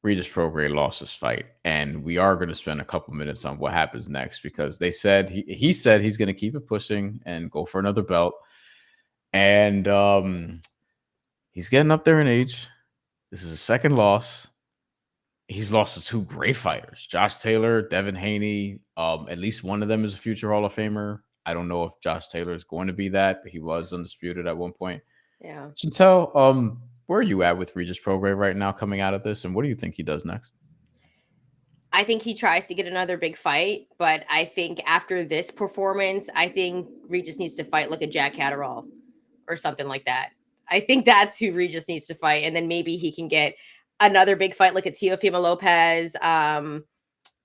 Regis Prograis lost his fight, and we are going to spend a couple minutes on what happens next because they said he said he's going to keep it pushing and go for another belt, and he's getting up there in age. This is his second loss. He's lost to two great fighters, Josh Taylor, Devin Haney. At least one of them is a future Hall of Famer. I don't know if Josh Taylor is going to be that, but he was undisputed at one point. Yeah. Shantelle, where are you at with Regis Prograis right now coming out of this, and what do you think he does next? I think he tries to get another big fight, but I think after this performance, I think Regis needs to fight like a Jack Catterall or something like that. I think that's who Regis needs to fight, and then maybe he can get another big fight like a Teofimo Lopez,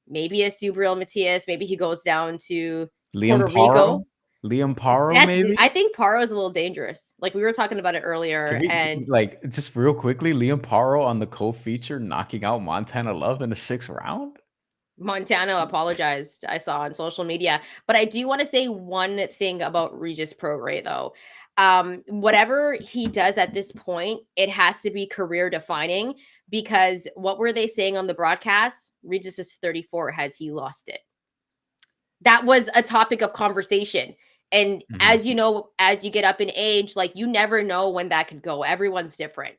maybe a Subriel Matias. Maybe he goes down to Liam Puerto Rico. Paro? Liam Paro, That's maybe? I think Paro is a little dangerous. Like we were talking about it earlier, Can we and like just real quickly, Liam Paro on the co-feature knocking out Montana Love in the 6th round? Montana apologized, I saw on social media. But I do want to say one thing about Regis Prograis, though. Whatever he does at this point, it has to be career defining because what were they saying on the broadcast? Regis is 34. Has he lost it? That was a topic of conversation. And as you know, as you get up in age, like you never know when that could go. Everyone's different.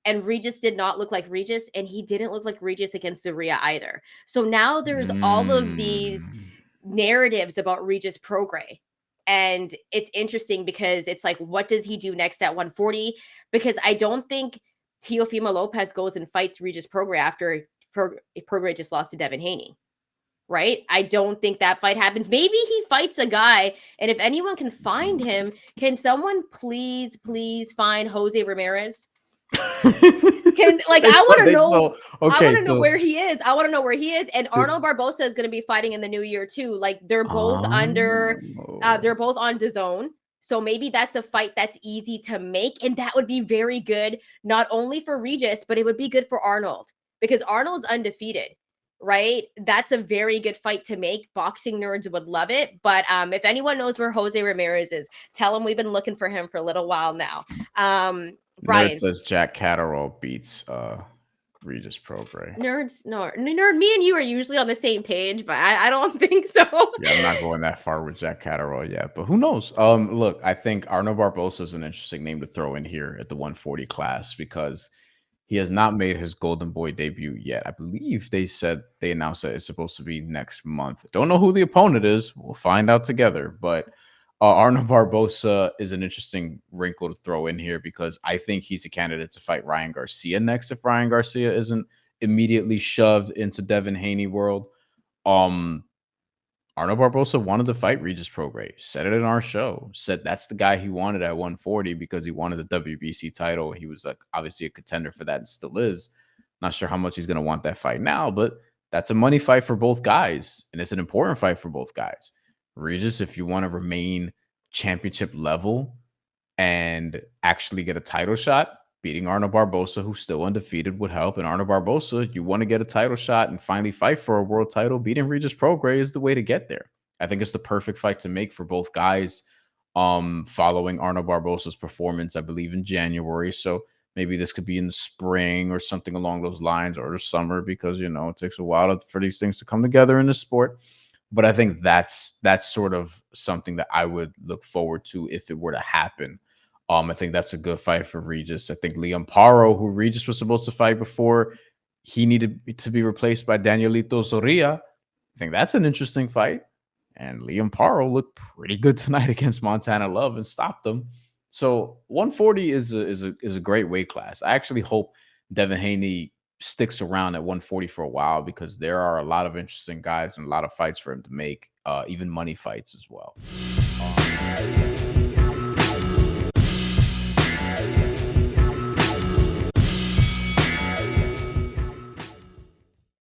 And Regis did not look like Regis, and he didn't look like Regis against Zaria either. So now there's all of these narratives about Regis Prograis. And it's interesting because it's like, what does he do next at 140? Because I don't think Teofimo Lopez goes and fights Regis Prograis after Prograis just lost to Devin Haney. Right? I don't think that fight happens. Maybe he fights a guy, and if anyone can find him, can someone please find Jose Ramirez? I want to know. I want to know where he is. I want to know where he is. And Arnold Barbosa is going to be fighting in the new year too. Like they're both under. They're both on DAZN. So maybe that's a fight that's easy to make, and that would be very good, not only for Regis, but it would be good for Arnold because Arnold's undefeated. Right? That's a very good fight to make. Boxing nerds would love it. But if anyone knows where Jose Ramirez is, tell him we've been looking for him for a little while now. Bryan. Nerd says Jack Catterall beats Regis Prograis. Nerd, me and you are usually on the same page, but I don't think so. Yeah, I'm not going that far with Jack Catterall yet, but who knows? Look, I think Arnold Barbosa is an interesting name to throw in here at the 140 class because he has not made his Golden Boy debut yet. I believe they announced that it's supposed to be next month. Don't know who the opponent is. We'll find out together. But Arnold Barbosa is an interesting wrinkle to throw in here because I think he's a candidate to fight Ryan Garcia next if Ryan Garcia isn't immediately shoved into Devin Haney world. Arnold Barbosa wanted to fight Regis Prograis. Said it in our show. Said that's the guy he wanted at 140 because he wanted the WBC title. He was obviously a contender for that and still is. Not sure how much he's going to want that fight now, but that's a money fight for both guys. And it's an important fight for both guys. Regis, if you want to remain championship level and actually get a title shot, beating Arnold Barbosa, who's still undefeated, would help. And Arnold Barbosa, you want to get a title shot and finally fight for a world title, beating Regis Prograis is the way to get there. I think it's the perfect fight to make for both guys following Arnold Barbosa's performance, I believe, in January. So maybe this could be in the spring or something along those lines or the summer because, it takes a while for these things to come together in the sport. But I think that's sort of something that I would look forward to if it were to happen. I think that's a good fight for Regis. I think Liam Paro, who Regis was supposed to fight before, he needed to be replaced by Danielito Zorrilla. I think that's an interesting fight. And Liam Paro looked pretty good tonight against Montana Love and stopped them. So 140 is a great weight class. I actually hope Devin Haney sticks around at 140 for a while because there are a lot of interesting guys and a lot of fights for him to make, even money fights as well.